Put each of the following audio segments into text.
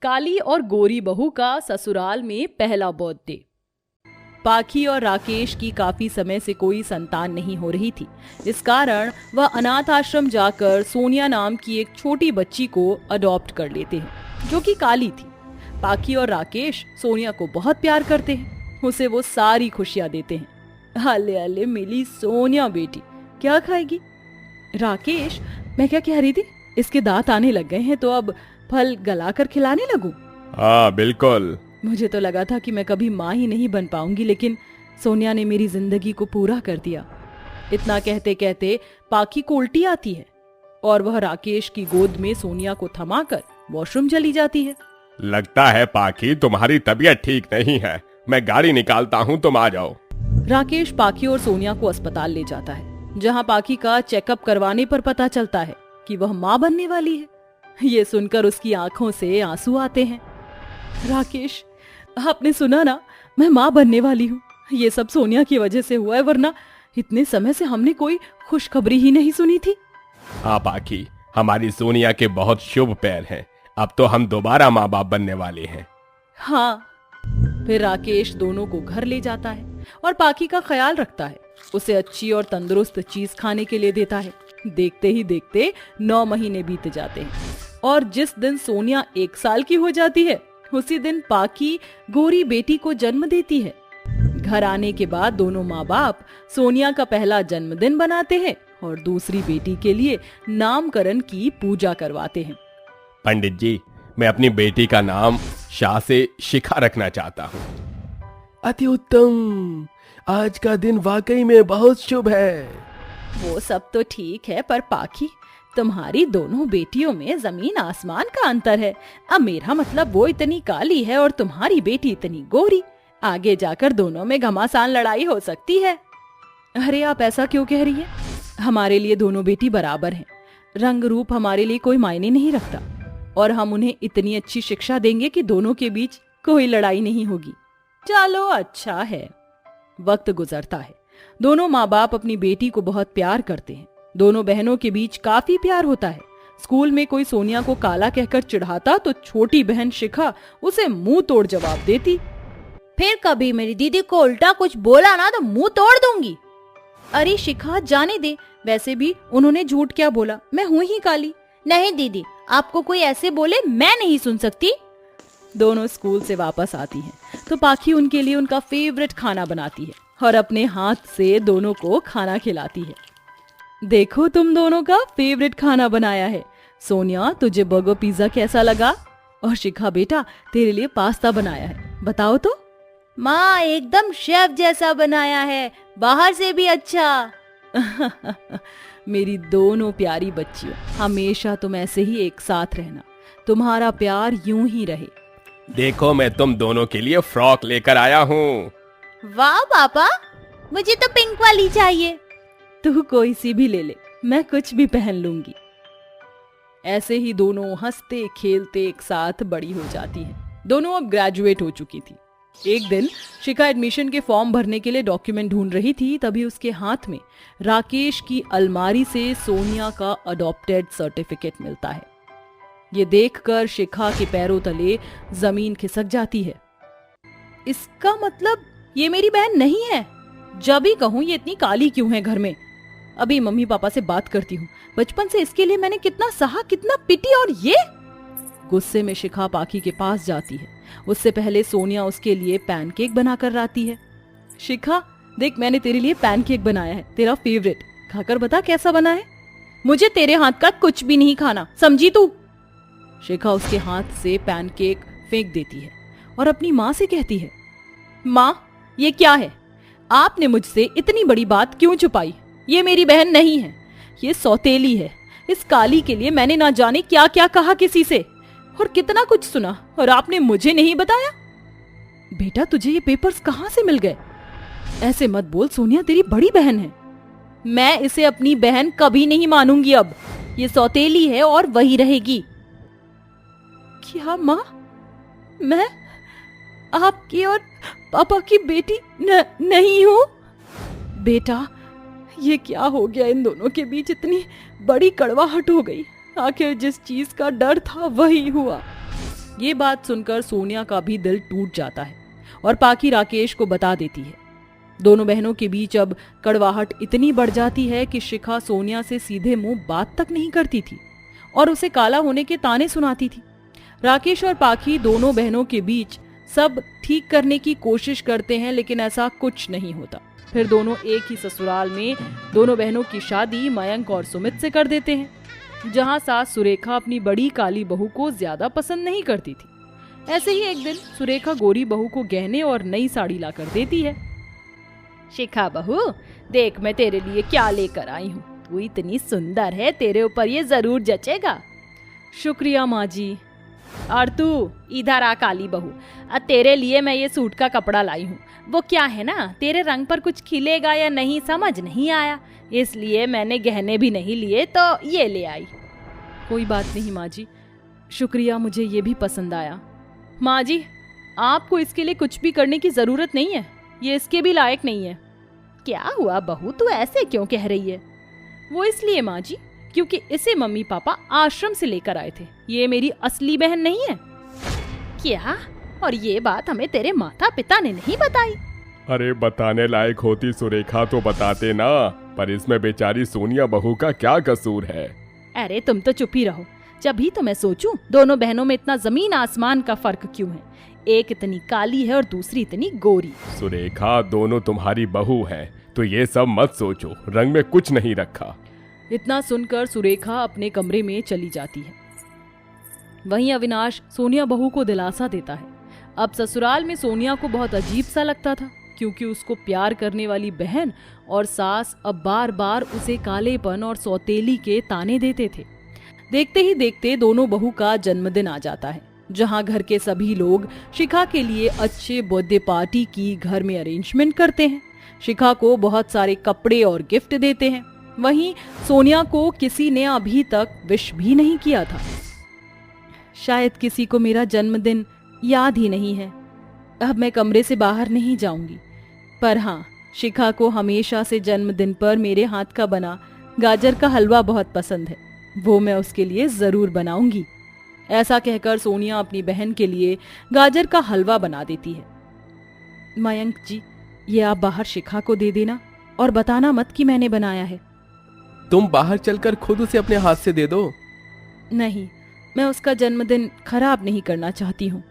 काली और गोरी बहू का ससुराल में पहला बर्थडे। पाखी और राकेश की काफी समय से कोई संतान नहीं हो रही थी। इस कारण वह अनाथ आश्रम जाकर सोनिया नाम की एक छोटी बच्ची को अडॉप्ट कर लेते हैं, जो कि काली थी। पाखी और राकेश सोनिया को बहुत प्यार करते हैं, उसे वो सारी खुशियां देते हैं। हले हले मिली सोनिया बेटी, क्या खाएगी? राकेश, मैं क्या कह रही थी, इसके दांत आने लग गए हैं तो अब फल गलाकर खिलाने लगूं? हाँ बिल्कुल। मुझे तो लगा था कि मैं कभी माँ ही नहीं बन पाऊंगी, लेकिन सोनिया ने मेरी जिंदगी को पूरा कर दिया। इतना कहते कहते पाखी को उल्टी आती है और वह राकेश की गोद में सोनिया को थमाकर वॉशरूम चली जाती है। लगता है पाखी तुम्हारी तबीयत ठीक नहीं है, मैं गाड़ी निकालता हूँ, तुम आ जाओ। राकेश पाखी और सोनिया को अस्पताल ले जाता है, जहाँ पाखी का चेकअप करवाने पर पता चलता है कि वह माँ बनने वाली है। ये सुनकर उसकी आंखों से आंसू आते हैं। राकेश, आपने सुना ना, मैं माँ बनने वाली हूँ। ये सब सोनिया की वजह से हुआ है, वरना इतने समय से हमने कोई खुशखबरी ही नहीं सुनी थी। हाँ पाखी, हमारी सोनिया के बहुत शुभ पैर हैं। अब तो हम दोबारा माँ बाप बनने वाले हैं। हाँ। फिर राकेश दोनों को घर ले जाता है और पाखी का ख्याल रखता है, उसे अच्छी और तंदुरुस्त चीज खाने के लिए देता है। देखते ही देखते 9 महीने बीत जाते हैं और जिस दिन सोनिया 1 साल की हो जाती है, उसी दिन पाखी गोरी बेटी को जन्म देती है। घर आने के बाद दोनों माँ बाप सोनिया का पहला जन्मदिन बनाते हैं और दूसरी बेटी के लिए नामकरण की पूजा करवाते हैं। पंडित जी, मैं अपनी बेटी का नाम शाह से शिखा रखना चाहता हूँ। अति उत्तम, आज का दिन वाकई में बहुत शुभ है। वो सब तो ठीक है, पर पाखी, तुम्हारी दोनों बेटियों में जमीन आसमान का अंतर है। अब मेरा मतलब, वो इतनी काली है और तुम्हारी बेटी इतनी गोरी। आगे जाकर दोनों में घमासान लड़ाई हो सकती है। अरे आप ऐसा क्यों कह रही है? हमारे लिए दोनों बेटी बराबर हैं। रंग रूप हमारे लिए कोई मायने नहीं रखता और हम उन्हें इतनी अच्छी शिक्षा देंगे कि दोनों के बीच कोई लड़ाई नहीं होगी। चलो अच्छा है। वक्त गुजरता है। दोनों माँ बाप अपनी बेटी को बहुत प्यार करते हैं। दोनों बहनों के बीच काफी प्यार होता है। स्कूल में कोई सोनिया को काला कहकर चिढ़ाता तो छोटी बहन शिखा उसे मुंह तोड़ जवाब देती। फिर कभी मेरी दीदी को उल्टा कुछ बोला ना तो मुंह तोड़ दूंगी। अरे शिखा, जाने दे, वैसे भी उन्होंने झूठ क्या बोला, मैं हूँ ही काली। नहीं दीदी, आपको कोई ऐसे बोले मैं नहीं सुन सकती। दोनों स्कूल से वापस आती हैं तो पाखी उनके लिए उनका फेवरेट खाना बनाती है और अपने हाथ से दोनों को खाना खिलाती है। देखो, तुम दोनों का फेवरेट खाना बनाया है। सोनिया, तुझे बर्गर पिज्जा कैसा लगा? और शिखा बेटा, तेरे लिए पास्ता बनाया है, बताओ तो। माँ, एकदम शेफ जैसा बनाया है, बाहर से भी अच्छा। मेरी दोनों प्यारी बच्चियों, हमेशा तुम ऐसे ही एक साथ रहना। तुम्हारा प्यार यूं ही रहे। देखो, मैं तुम दोनों के लिए फ्रॉक लेकर आया हूँ। वाह पापा, मुझे तो पिंक वाली चाहिए। तू कोई सी भी ले ले, मैं कुछ भी पहन लूंगी। ऐसे ही दोनों हंसते खेलते एक साथ बड़ी हो जाती हैं। दोनों अब ग्रेजुएट हो चुकी थी। एक दिन शिखा एडमिशन के फॉर्म भरने के लिए डॉक्यूमेंट ढूंढ रही थी, तभी उसके हाथ में राकेश की अलमारी से सोनिया का अडॉप्टेड सर्टिफिकेट मिलता है। ये देखकर शिखा के पैरों तले जमीन खिसक जाती है। इसका मतलब ये मेरी बहन नहीं है। जब भी कहूँ ये इतनी काली क्यों है घर में? अभी मम्मी पापा से बात करती हूँ। बचपन से इसके लिए मैंने कितना सहा, कितना पिटी, और ये। गुस्से में शिखा पाखी के पास जाती है। उससे पहले सोनिया उसके लिए पैनकेक बनाकर लाती है। शिखा देख, मैंने तेरे लिए पैनकेक बनाया है, तेरा फेवरेट। खाकर बता कैसा बना है। मुझे तेरे हाथ का कुछ भी नहीं खाना, समझी तू? शिखा उसके हाथ से पैनकेक फेंक देती है और अपनी माँ से कहती है, माँ, ये क्या है? आपने मुझसे इतनी बड़ी बात क्यों छुपाई? ये मेरी बहन नहीं है, ये सौतेली है। इस काली के लिए मैंने ना जाने क्या क्या कहा किसी से और कितना कुछ सुना, और आपने मुझे नहीं बताया। बेटा, तुझे ये पेपर्स कहाँ से मिल गए? ऐसे मत बोल, सोनिया तेरी बड़ी बहन है। मैं इसे अपनी बहन कभी नहीं मानूंगी। अब ये सौतेली है और वही रहेगी। क्या माँ? मैं आपकी और पापा की बेटी नहीं हूँ? बेटा, ये क्या हो गया? इन दोनों के बीच इतनी बड़ी कड़वाहट हो गई। आखिर जिस चीज का डर था वही हुआ। ये बात सुनकर सोनिया का भी दिल टूट जाता है और पाखी राकेश को बता देती है। दोनों बहनों के बीच अब कड़वाहट इतनी बढ़ जाती है कि शिखा सोनिया से सीधे मुंह बात तक नहीं करती थी और उसे काला होने के ताने सुनाती थी। राकेश और पाखी दोनों बहनों के बीच सब ठीक करने की कोशिश करते हैं, लेकिन ऐसा कुछ नहीं होता। फिर दोनों एक ही ससुराल में दोनों बहनों की शादी मयंक और सुमित से कर देते हैं, जहां सास सुरेखा अपनी बड़ी काली बहू को ज्यादा पसंद नहीं करती थी। ऐसे ही एक दिन सुरेखा गोरी बहू को गहने और नई साड़ी ला कर देती है। शिखा बहू, देख मैं तेरे लिए क्या लेकर आई हूँ। तू इतनी सुंदर है, तेरे ऊपर ये जरूर जचेगा। शुक्रिया माँ जी। और तू इधर आ काली बहू, तेरे लिए मैं ये सूट का कपड़ा लाई हूँ। वो क्या है ना, तेरे रंग पर कुछ खिलेगा या नहीं समझ नहीं आया, इसलिए मैंने गहने भी नहीं लिए तो ये ले आई। कोई बात नहीं माँ जी, शुक्रिया, मुझे ये भी पसंद आया। माँ जी, आपको इसके लिए कुछ भी करने की जरूरत नहीं है, ये इसके भी लायक नहीं है। क्या हुआ बहू, तू ऐसे क्यों कह रही है? वो इसलिए माँ जी, क्योंकि इसे मम्मी पापा आश्रम से लेकर आए थे। ये मेरी असली बहन नहीं है। क्या? और ये बात हमें तेरे माता पिता ने नहीं बताई? अरे बताने लायक होती सुरेखा तो बताते ना, पर इसमें बेचारी सोनिया बहू का क्या कसूर है। अरे तुम तो चुप ही रहो। जब ही तो मैं सोचूं दोनों बहनों में इतना जमीन आसमान का फर्क क्यों है। एक इतनी काली है और दूसरी इतनी गोरी। सुरेखा, दोनों तुम्हारी बहू हैं, तो ये सब मत सोचो, रंग में कुछ नहीं रखा। इतना सुनकर सुरेखा अपने कमरे में चली जाती है। वहीं अविनाश सोनिया बहू को दिलासा देता है। अब ससुराल में सोनिया को बहुत अजीब सा लगता था, क्योंकि उसको प्यार करने वाली बहन और सास अब बार बार उसे कालेपन और सौतेली के ताने देते थे। देखते ही देखते दोनों बहू का जन्मदिन आ जाता है, जहां घर के सभी लोग शिखा के लिए अच्छे बर्थडे पार्टी की घर में अरेंजमेंट करते हैं। शिखा को बहुत सारे कपड़े और गिफ्ट देते हैं। वहीं सोनिया को किसी ने अभी तक विश भी नहीं किया था। शायद किसी को मेरा जन्मदिन याद ही नहीं है। अब मैं कमरे से बाहर नहीं जाऊंगी, पर हाँ, शिखा को हमेशा से जन्मदिन पर मेरे हाथ का बना गाजर का हलवा बहुत पसंद है, वो मैं उसके लिए जरूर बनाऊंगी। ऐसा कहकर सोनिया अपनी बहन के लिए गाजर का हलवा बना देती है। मयंक जी, ये आप बाहर शिखा को दे देना और बताना मत कि मैंने बनाया है। तुम बाहर चलकर खुद उसे अपने हाथ से दे दो। नहीं, मैं उसका जन्मदिन खराब नहीं करना चाहती हूँ।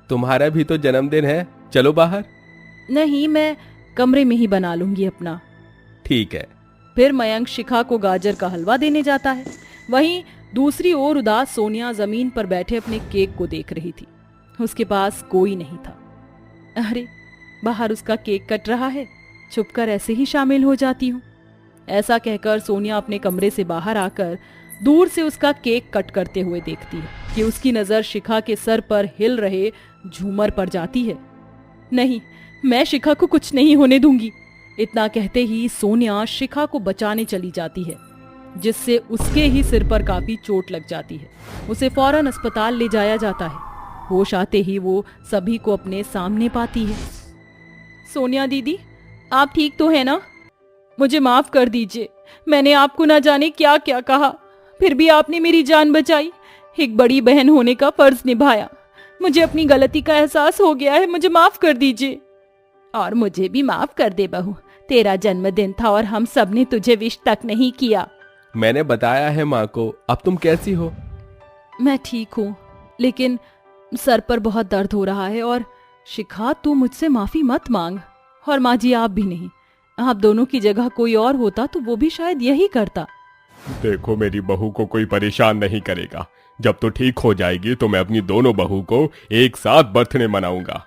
तुम्हारा भी तो जन्मदिन है, चलो बाहर। नहीं, मैं कमरे में ही बना लूंगी अपना। ठीक है। फिर मयंक शिखा को गाजर का हलवा देने जाता है। वहीं दूसरी ओर उदास सोनिया जमीन पर बैठे अपने केक को देख रही थी। उसके पास कोई नहीं था। अरे, बाहर उसका केक कट रहा है, छुपकर ऐसे ही शामिल हो जाती हूँ। ऐसा कहकर सोनिया अपने कमरे से बाहर आकर दूर से उसका केक कट करते हुए देखती है कि उसकी नजर शिखा के सर पर हिल रहे झूमर पर जाती है। नहीं, मैं शिखा को कुछ नहीं होने दूंगी। इतना कहते ही सोनिया शिखा को बचाने चली जाती है, जिससे उसके ही सिर पर काफी चोट लग जाती है। उसे फौरन अस्पताल ले जाया जाता है। होश आते ही वो सभी को अपने सामने पाती है। सोनिया दीदी, आप ठीक तो है ना? मुझे माफ कर दीजिए, मैंने आपको ना जाने क्या क्या कहा, फिर भी आपने मेरी जान बचाई। एक बड़ी बहन होने का फर्ज निभाया। मुझे अपनी गलती का एहसास हो गया है, मुझे माफ कर दीजिए। और मुझे भी माफ कर दे बहू, तेरा जन्मदिन था और हम सब ने तुझे विश तक नहीं किया। मैंने बताया है माँ को। अब तुम कैसी हो? मैं ठीक हूँ, लेकिन सर पर बहुत दर्द हो रहा है। और शिखा, तू मुझसे माफी मत मांग, और माँ जी आप भी नहीं। आप दोनों की जगह कोई और होता तो वो भी शायद यही करता। देखो, मेरी बहू को कोई परेशान नहीं करेगा। जब तो ठीक हो जाएगी तो मैं अपनी दोनों बहू को एक साथ बर्थडे मनाऊंगा।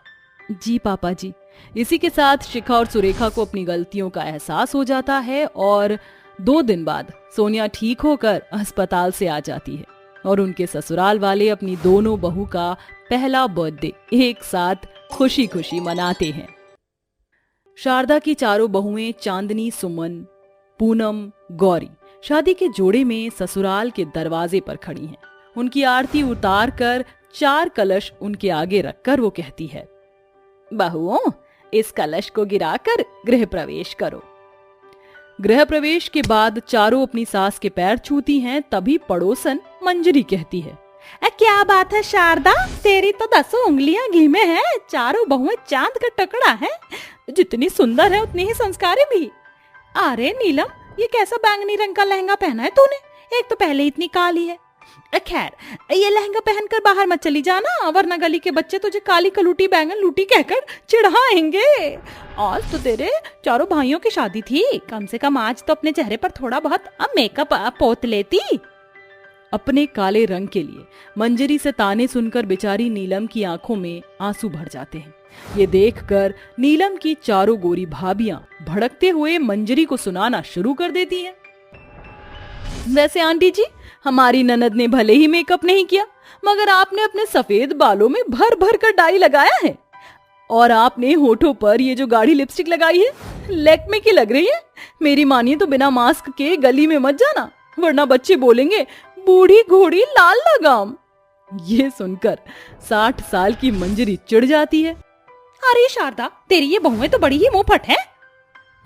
जी पापा जी। इसी के साथ शिखा और सुरेखा को अपनी गलतियों का एहसास हो जाता है और 2 दिन बाद सोनिया ठीक होकर अस्पताल से आ जाती है और उनके ससुराल वाले अपनी दोनों बहू का पहला बर्थडे एक साथ खुशी खुशी मनाते हैं। शारदा की चारों बहुएं चांदनी, सुमन, पूनम, गौरी शादी के जोड़े में ससुराल के दरवाजे पर खड़ी हैं। उनकी आरती उतार कर 4 कलश उनके आगे रखकर वो कहती है, बहुओं, इस कलश को गिराकर गृह प्रवेश करो। गृह प्रवेश के बाद चारों अपनी सास के पैर छूती हैं। तभी पड़ोसन मंजरी कहती है, क्या बात है शारदा, तेरी तो 10 उंगलियां घी में है, चारों बहुएं चांद का टुकड़ा है। जितनी सुंदर है उतनी ही संस्कारी भी। अरे नीलम, ये कैसा बैंगनी रंग का लहंगा पहना है तूने? एक तो पहले इतनी काली है। खैर, ये लहंगा पहनकर बाहर मत चली जाना, वरना गली के बच्चे तुझे काली कलूटी बैंगन लूटी कहकर चिढ़ाएंगे। आज तो तेरे चारों भाइयों की शादी थी, कम से कम आज तो अपने चेहरे पर थोड़ा बहुत मेकअप पोत लेती। अपने काले रंग के लिए मंजरी से ताने सुनकर बेचारी नीलम की आंखों में आंसू भर जाते हैं। ये देखकर नीलम की चारों गोरी भाभियां भड़कते हुए मंजरी को सुनाना शुरू कर देती हैं। वैसे आंटी जी, हमारी ननद ने भले ही मेकअप नहीं किया, मगर आपने अपने सफेद बालों में भर भर कर डाई लगाया है, और आपने होठों पर ये जो गाढ़ी लिपस्टिक लगाई है, लैक्मे की लग रही है। मेरी मानिए तो बिना मास्क के गली में मत जाना, वरना बच्चे बोलेंगे बूढ़ी घोड़ी लाल लगाम। ये सुनकर 60 साल की मंजरी चिढ़ जाती है। अरे शारदा, तेरी ये बहुएं तो बड़ी ही मुंहफट है।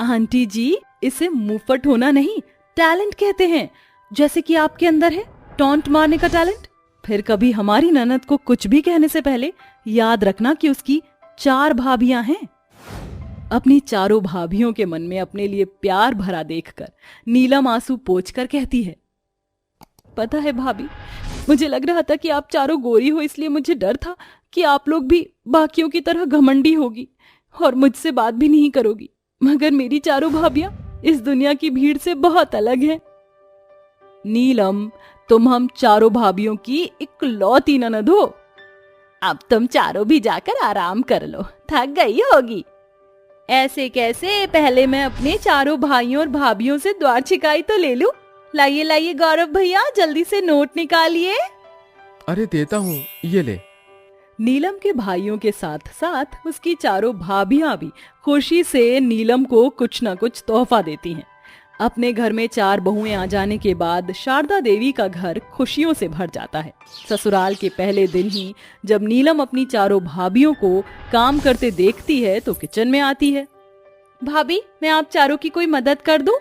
आंटी जी, इसे मुंहफट होना नहीं, टैलेंट कहते हैं, जैसे कि आपके अंदर है टॉन्ट मारने का टैलेंट। फिर कभी हमारी ननद को कुछ भी कहने से पहले याद रखना कि उसकी 4 भाभियां हैं। अपनी चारों भाभियों के मन में अपने लिए प्यार भरा देखकर नीलम आंसू पोंछकर कहती है, पता है भाभी, मुझे लग रहा था कि आप चारों गोरी हो, इसलिए मुझे डर था कि आप लोग भी बाकियों की तरह घमंडी होगी और मुझसे बात भी नहीं करोगी, मगर मेरी चारों भाभियां इस दुनिया की भीड़ से बहुत अलग हैं। नीलम, तुम हम चारों भाभियों की इकलौती ननद हो। अब तुम चारों भी जाकर आराम कर लो, थक गई होगी। ऐसे कैसे, पहले मैं अपने चारों भाइयों और भाभियों से द्वार छिकाई तो ले लूं। लाइए लाइए गौरव भैया, जल्दी से नोट निकालिए। अरे देता हूँ, ये ले। नीलम के भाइयों के साथ साथ उसकी चारों भाभियां भी खुशी से नीलम को कुछ न कुछ तोहफा देती हैं। अपने घर में 4 बहुएं आ जाने के बाद शारदा देवी का घर खुशियों से भर जाता है। ससुराल के पहले दिन ही जब नीलम अपनी चारों भाभियों को काम करते देखती है तो किचन में आती है। भाभी, मैं आप चारों की कोई मदद कर दूं?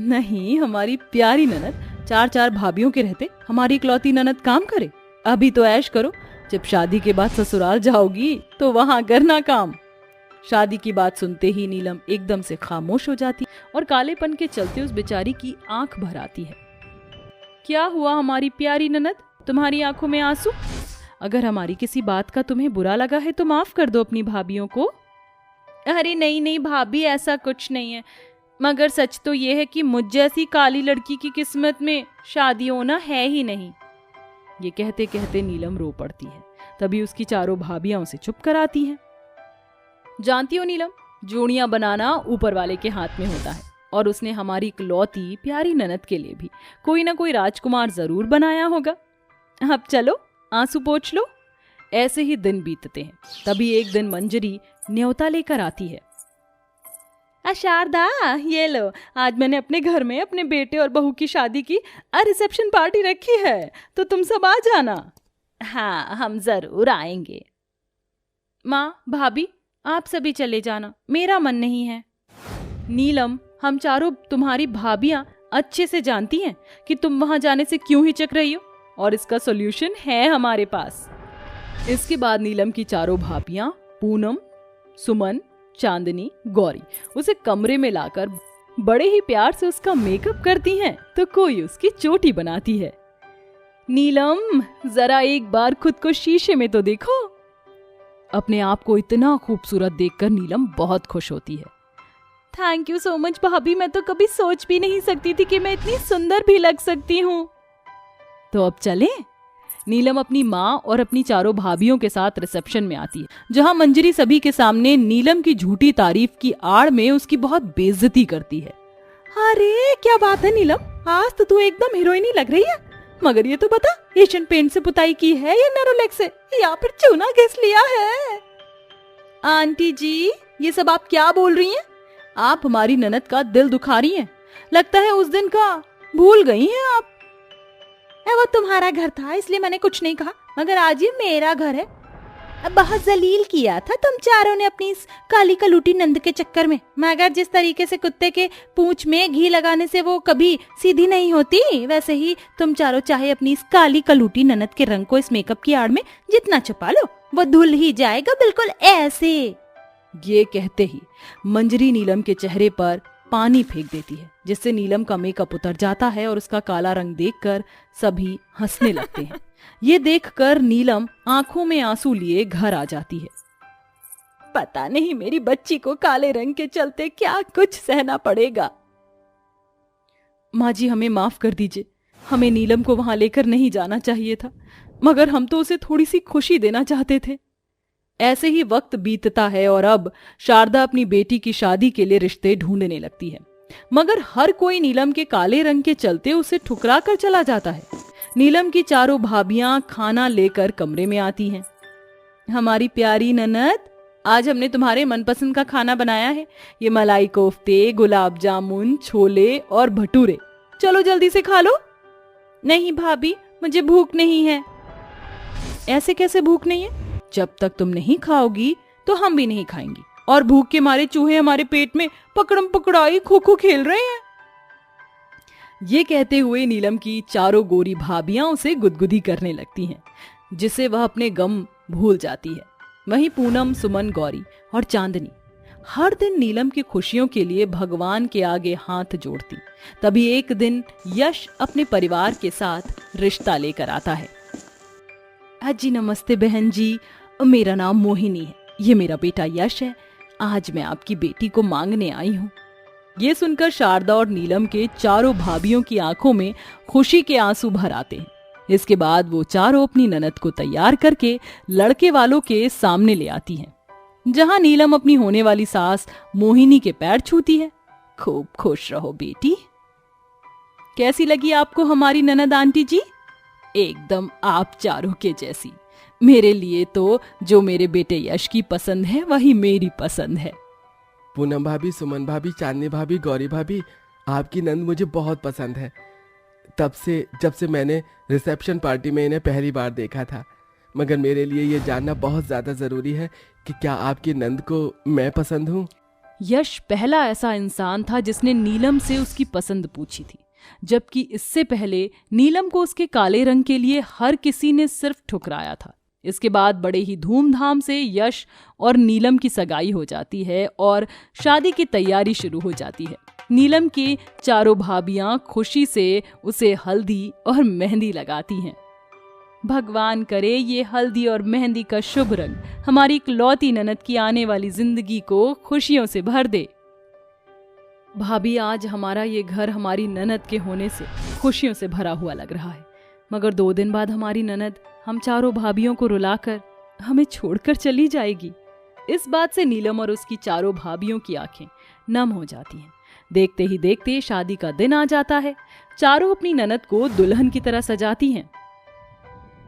नहीं, हमारी प्यारी ननद, 4 भाभियों के रहते हमारी इकलौती ननद काम करे? अभी तो ऐश करो, जब शादी के बाद ससुराल जाओगी तो वहां करना काम। शादी की बात सुनते ही नीलम एकदम से खामोश हो जाती और कालेपन के चलते उस बेचारी की आंख भर आती है। क्या हुआ हमारी प्यारी ननद, तुम्हारी आंखों में आंसू? अगर हमारी किसी बात का तुम्हें बुरा लगा है तो माफ कर दो अपनी भाभियों को। अरे नहीं नहीं भाभी, ऐसा कुछ नहीं है, मगर सच तो ये है कि मुझ जैसी काली लड़की की किस्मत में शादी होना है ही नहीं। ये कहते कहते नीलम रो पड़ती है। तभी उसकी चारों भाभियां उसे चुप कराती हैं। जानती हो नीलम, जोड़ियां बनाना ऊपर वाले के हाथ में होता है, और उसने हमारी इकलौती प्यारी ननद के लिए भी कोई ना कोई राजकुमार जरूर बनाया होगा। अब चलो आंसू पोंछ लो। ऐसे ही दिन बीतते हैं। तभी एक दिन मंजरी न्योता लेकर आती है। शारदा, ये लो, आज मैंने अपने घर में अपने बेटे और बहू की शादी की रिसेप्शन पार्टी रखी है, तो तुम सब आ जाना। हाँ, हम जरूर आएंगे। माँ, भाभी, आप सभी चले जाना, मेरा मन नहीं है। नीलम, हम चारों तुम्हारी भाभियां अच्छे से जानती हैं कि तुम वहां जाने से क्यों हिचक रही हो, और इसका सॉल्यूशन है हमारे पास। इसके बाद नीलम की चारों भाभियां पूनम, सुमन, चांदनी, गौरी उसे कमरे में लाकर बड़े ही प्यार से उसका मेकअप करती हैं, तो कोई उसकी चोटी बनाती है। नीलम, जरा एक बार खुद को शीशे में तो देखो। अपने आप को इतना खूबसूरत देखकर नीलम बहुत खुश होती है। थैंक यू सो मच भाभी, मैं तो कभी सोच भी नहीं सकती थी कि मैं इतनी सुंदर भी लग सकती हूँ। तो अब चलें? नीलम अपनी माँ और अपनी चारों भाभियों के साथ रिसेप्शन में आती है, जहाँ मंजरी सभी के सामने नीलम की झूठी तारीफ की आड़ में उसकी बहुत बेइज्जती करती है। अरे क्या बात है नीलम, आज तो तू एकदम हीरोइनी लग रही है। मगर ये तो बता, एशियन पेंट से पुताई की है या नेरोलैक से, या फिर चूना घिस लिया है? आंटी जी, ये सब आप क्या बोल रही हैं? आप हमारी ननद का दिल दुखा रही हैं। लगता है उस दिन का भूल गई हैं आप। वो तुम्हारा घर था इसलिए मैंने कुछ नहीं कहा, मगर आज ये मेरा घर है। बहुत जलील किया था तुम चारों ने अपनी इस काली कलूटी नंद के चक्कर में, मगर जिस तरीके से कुत्ते के पूंछ में घी लगाने से वो कभी सीधी नहीं होती, वैसे ही तुम चारों चाहे अपनी इस काली कलूटी ननद के रंग को इस मेकअप की आड़ में जितना छुपा लो, वो धुल ही जाएगा बिल्कुल ऐसे। ये कहते ही मंजरी नीलम के चेहरे पर पानी फेंक देती है, जिससे नीलम का मेकअप उतर जाता है और उसका काला रंग देखकर सभी हंसने लगते हैं। ये देखकर नीलम आंखों में आंसू लिए घर आ जाती है। पता नहीं मेरी बच्ची को काले रंग के चलते क्या कुछ सहना पड़ेगा। माँ जी हमें माफ कर दीजिए, हमें नीलम को वहां लेकर नहीं जाना चाहिए था, मगर हम तो उसे थोड़ी सी खुशी देना चाहते थे। ऐसे ही वक्त बीतता है और अब शारदा अपनी बेटी की शादी के लिए रिश्ते ढूंढने लगती है, मगर हर कोई नीलम के काले रंग के चलते उसे ठुकरा कर चला जाता है। नीलम की चारों भाभियां खाना लेकर कमरे में आती हैं। हमारी प्यारी ननद, आज हमने तुम्हारे मनपसंद का खाना बनाया है, ये मलाई कोफ्ते, गुलाब जामुन, छोले और भटूरे, चलो जल्दी से खा लो। नहीं भाभी, मुझे भूख नहीं है। ऐसे कैसे भूख नहीं है? जब तक तुम नहीं खाओगी तो हम भी नहीं खाएंगी, और भूख के मारे चूहे हमारे पेट में पकड़म पकड़ाई खो खो खेल रहे हैं। ये कहते हुए नीलम की चारों गोरी भाभियां उसे गुदगुदी करने लगती हैं, जिससे वह अपने गम भूल जाती है। वहीं पूनम, सुमन, गौरी और चांदनी हर दिन नीलम की खुशियों के लिए भगवान के आगे हाथ जोड़ती। तभी एक दिन यश अपने परिवार के साथ रिश्ता लेकर आता है। अजी नमस्ते बहन जी, मेरा नाम मोहिनी है, ये मेरा बेटा यश है, आज मैं आपकी बेटी को मांगने आई हूँ। ये सुनकर शारदा और नीलम के चारों भाभियों की आंखों में खुशी के आंसू भर आते हैं। इसके बाद वो चारों अपनी ननद को तैयार करके लड़के वालों के सामने ले आती हैं, जहां नीलम अपनी होने वाली सास मोहिनी के पैर छूती है। खूब खुश रहो बेटी। कैसी लगी आपको हमारी ननद आंटी जी? एकदम आप चारों के जैसी। मेरे लिए तो जो मेरे बेटे यश की पसंद है वही मेरी पसंद है। पूनम भाभी, सुमन भाभी, चांदनी भाभी, गौरी भाभी, आपकी नंद मुझे बहुत पसंद है। जब से मैंने रिसेप्शन पार्टी में इन्हें पहली बार देखा था, मगर मेरे लिए ये जानना बहुत ज्यादा जरूरी है कि क्या आपकी नंद को मैं पसंद हूँ। यश पहला ऐसा इंसान था जिसने नीलम से उसकी पसंद पूछी थी, जबकि इससे पहले नीलम को उसके काले रंग के लिए हर किसी ने सिर्फ ठुकराया था। इसके बाद बड़े ही धूमधाम से यश और नीलम की सगाई हो जाती है और शादी की तैयारी शुरू हो जाती है। नीलम की चारों भाभियां खुशी से उसे हल्दी और मेहंदी लगाती हैं। भगवान करे ये हल्दी और मेहंदी का शुभ रंग हमारी इकलौती ननद की आने वाली जिंदगी को खुशियों से भर दे। भाभी, आज हमारा ये घर हमारी ननद के होने से खुशियों से भरा हुआ लग रहा है, मगर 2 दिन बाद हमारी ननद हम चारों भाभियों को रुलाकर हमें छोड़कर चली जाएगी। इस बात से नीलम और उसकी चारों भाभियों की आंखें नम हो जाती हैं। देखते ही देखते शादी का दिन आ जाता है। चारों अपनी ननद को दुल्हन की तरह सजाती हैं।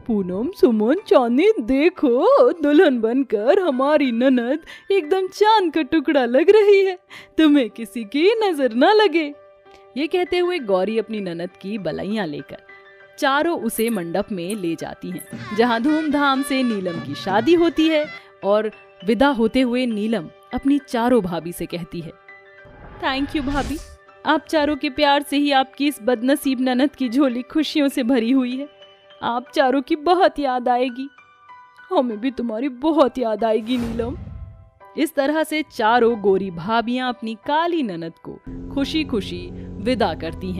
पूनम, सुमन, चांदनी, देखो दुल्हन बनकर हमारी ननद एकदम चांद का टुकड़ा लग रही है, तुम्हें किसी की नजर ना लगे। ये कहते हुए गौरी अपनी ननद की बलैया लेकर चारों उसे मंडप में ले जाती हैं, जहां धूमधाम से नीलम की शादी होती है। और विदा होते हुए नीलम अपनी चारों भाभी से कहती है, थैंक यू भाभी, आप चारों के प्यार से ही आपकी इस बदनसीब ननद की झोली खुशियों से भरी हुई है। आप चारों की बहुत याद आएगी, हमें भी तुम्हारी बहुत याद आएगी नीलम। इस तरह से चारों गोरी भाभियां अपनी काली ननद को खुशी खुशी विदा करती हैं।